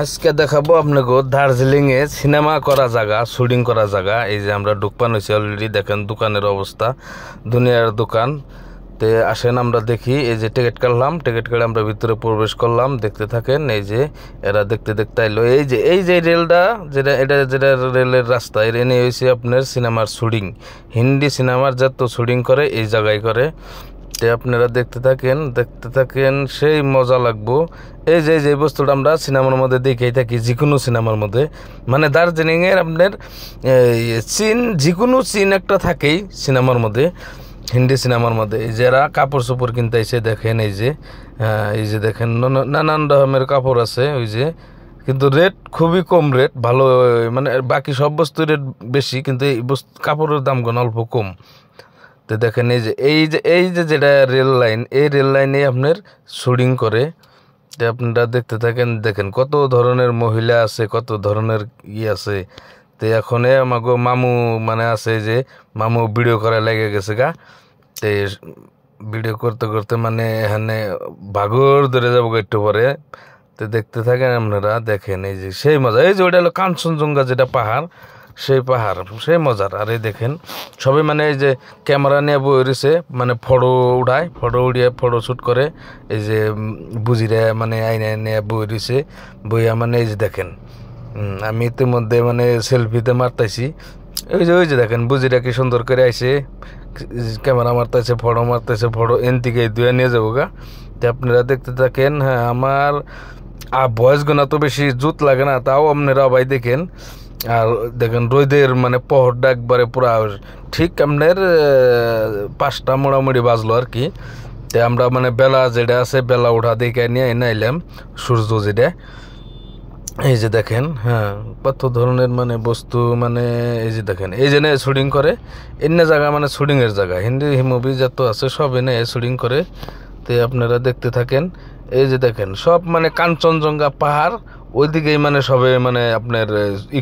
আজকে দেখাবো আপনাকে দার্জিলিং এ সিনেমা করা জায়গা, শুটিং করা জায়গা। এই যে আমরা ঢুকপান হয়েছি অলরেডি, দেখেন দোকানের অবস্থা, দুনিয়ার দোকান। তে আসেন আমরা দেখি। এই যে টিকিট কাটলাম, টিকিট কেটে আমরা ভিতরে প্রবেশ করলাম। দেখতে থাকেন। এই যে এরা দেখতে দেখতে আইলো। এই যে রেলটা, যেটা রেলের রাস্তা, এর এনে হয়েছে আপনার সিনেমার শুটিং। হিন্দি সিনেমার যত শুটিং করে এই জায়গায় করে। তে আপনারা দেখতে থাকেন, সেই মজা লাগবো। এই যে বস্তুটা আমরা সিনেমার মধ্যে দেখেই থাকি, যে কোনো সিনেমার মধ্যে, মানে দার্জিলিং এর আপনার সিন, যে কোনো সিন একটা থাকেই সিনেমার মধ্যে, হিন্দি সিনেমার মধ্যে। এই যারা কাপড় চোপড় কিনতে এসে দেখেন, এই যে দেখেন নানান রকমের কাপড় আছে। ওই যে কিন্তু রেট খুবই কম, রেট ভালো, মানে বাকি সব বস্তুর রেট বেশি, কিন্তু এই কাপড়ের দামগুলো অল্প কম। তো দেখেন এই যে যেটা রেল লাইন, এই রেল লাইনে আপনার শুটিং করে। তো আপনারা দেখতে থাকেন, দেখেন কত ধরনের মহিলা আছে, কত ধরনের আছে। তো এখন আমাকে মামু মানে আছে, যে মামু ভিডিও করা লেগে গেছে গা। তো ভিডিও করতে করতে মানে এখানে ভাগর ধরে যাবো একটু পরে। তো দেখতে থাকেন আপনারা, দেখেন এই যে সেই মজা। এই যে ওইটা হলো কাঞ্চনজঙ্ঘা, যেটা পাহাড়, সেই পাহাড়, সেই মজার। আর এই দেখেন সবাই মানে এই যে ক্যামেরা নিয়ে বই রয়েছে, মানে ফটো উঠায়, ফটো উঠিয়ে ফটো শ্যুট করে। এই যে বুঝিরা মানে আইনে নিয়ে বই রয়েছে, বইয়া মানে এই যে দেখেন, আমি ইতিমধ্যে মানে সেলফিতে মারতেছি। ওই যে দেখেন বুঝিরা কি সুন্দর করে আইসে, ক্যামেরা মারতেছে, ফটো মারতেছে, ফটো এন থেকে দুয়া নিয়ে যাবো গা। তো আপনারা দেখতে থাকেন। হ্যাঁ, আমার ভয়েস গোনা তো বেশি জুত লাগে না, তাও আপনারা ভাই দেখেন। আর দেখেন রোদের মানে পহরটা একবারে পুরা ঠিক আপনার 5টা মোটামুটি বাজলো আর কি। তো আমরা মানে বেলা যেটা আছে, বেলা উঠা দেখে নিয়ে এলাম সূর্য যেটা। এই যে দেখেন, হ্যাঁ, কত ধরনের মানে বস্তু, মানে এই যে দেখেন, এই যে শুটিং করে এনে জায়গা, মানে শুটিং এর জায়গা। হিন্দি মুভি যত আছে সব এনে শুটিং করে। তো আপনারা দেখতে থাকেন। এই যে দেখেন সব মানে কাঞ্চনজঙ্ঘা পাহাড়, ওইদিকেই মানে সবে মানে আপনার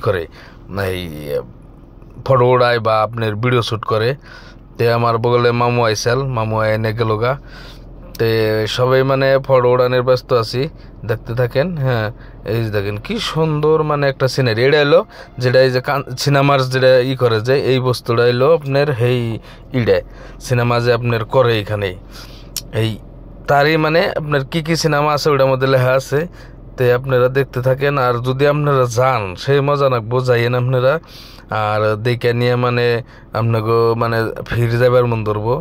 করে এই ফটো উড়ায় বা আপনার ভিডিও শ্যুট করে। তে আমার বগলে মামু আইসাল, মামু এনে গেল গা। তে সবাই মানে ফটো উড়ানোর ব্যস্ত আছি, দেখতে থাকেন। হ্যাঁ, এই যে দেখেন কি সুন্দর মানে একটা সিনারি। এটা এলো যেটা এই যে সিনেমার যেটা করে, যে এই বস্তুটা এলো আপনার এই সিনেমা যে আপনার করে এখানেই, এই তারই মানে আপনার কি সিনেমা আছে ওইটার মধ্যে লেখা আছে। তো আপনারা দেখতে থাকেন। আর যদি আপনারা যান, সেই মজা নাকবো, যাইয়েন আপনারা। আর দেখে নিয়ে মানে আপনাকে মানে ফির যাবার মন ধরবো।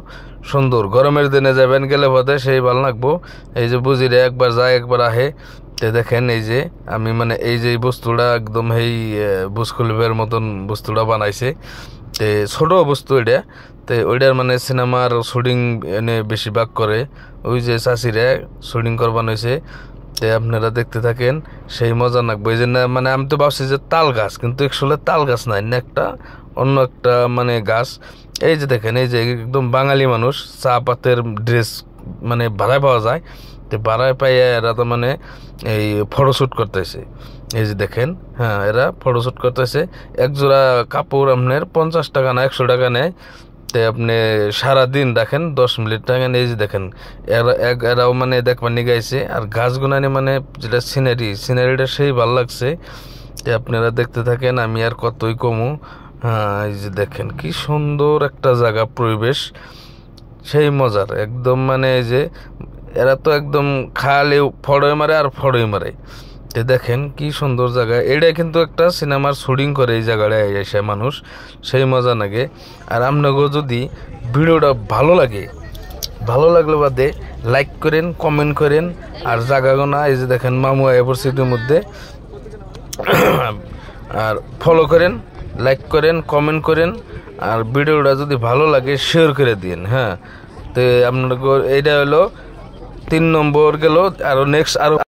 সুন্দর গরমের দিনে যাবেন, গেলে বোধহয় সেই ভালো লাগবো। এই যে বুঝিরে একবার যায় একবার আহে। তো দেখেন এই যে আমি মানে এই যে বস্তুটা একদম এই বুসকুলিবের মতন বস্তুটা বানাইছে। তে ছোট বস্তু এটা। তো ওইটার মানে সিনেমার শুটিং এনে বেশিরভাগ করে ওই যে চাষিরা শুটিং করবান হয়েছে। তো আপনারা দেখতে থাকেন, সেই মজা নাকবো। এই জন্য মানে আমি তো ভাবছি যে তাল গাছ, কিন্তু আসলে তাল গাছ নাই, একটা অন্য একটা মানে গাছ। এই যে দেখেন, এই যে একদম বাঙালি মানুষ, চা পাতের ড্রেস মানে ভাড়ায় পাওয়া যায়। তো ভাড়ায় পাইয়া এরা তো মানে এই ফটোশ্যুট করতেছে। এই যে দেখেন, হ্যাঁ, এরা ফটোশ্যুট করতেছে। এক জোড়া কাপড় আপনার 50 টাকা না 100 টাকা নেয়। তো আপনি সারাদিন দেখেন, 10 মিনিট থাকেন। এই যে দেখেন এরাও মানে দেখবার নিয়ে গাইছে। আর গাছগুনানি মানে যেটা সিনারিটা সেই ভালো লাগছে। তো আপনারা দেখতে থাকেন, আমি আর কতই কমু। হ্যাঁ, এই যে দেখেন কি সুন্দর একটা জায়গা, পরিবেশ সেই মজার একদম। মানে এই যে এরা তো একদম খালি ফড়ই মারে আর ফড়ই মারে। তো দেখেন কি সুন্দর জায়গা। এটা কিন্তু একটা সিনেমার শুটিং করে এই জায়গাটায় এসে মানুষ, সেই মজা লাগে। আর আপনাকেও যদি ভিডিওটা ভালো লাগলে বাদে লাইক করেন, কমেন্ট করেন। আর জায়গাগুনা এই যে দেখেন মামু ইউনিভার্সিটির মধ্যে, আর ফলো করেন, লাইক করেন, কমেন্ট করেন। আর ভিডিওটা যদি ভালো লাগে শেয়ার করে দিন। হ্যাঁ, তো আপনাকে এইটা হলো 3 নম্বর গেল। আরও নেক্সট আরও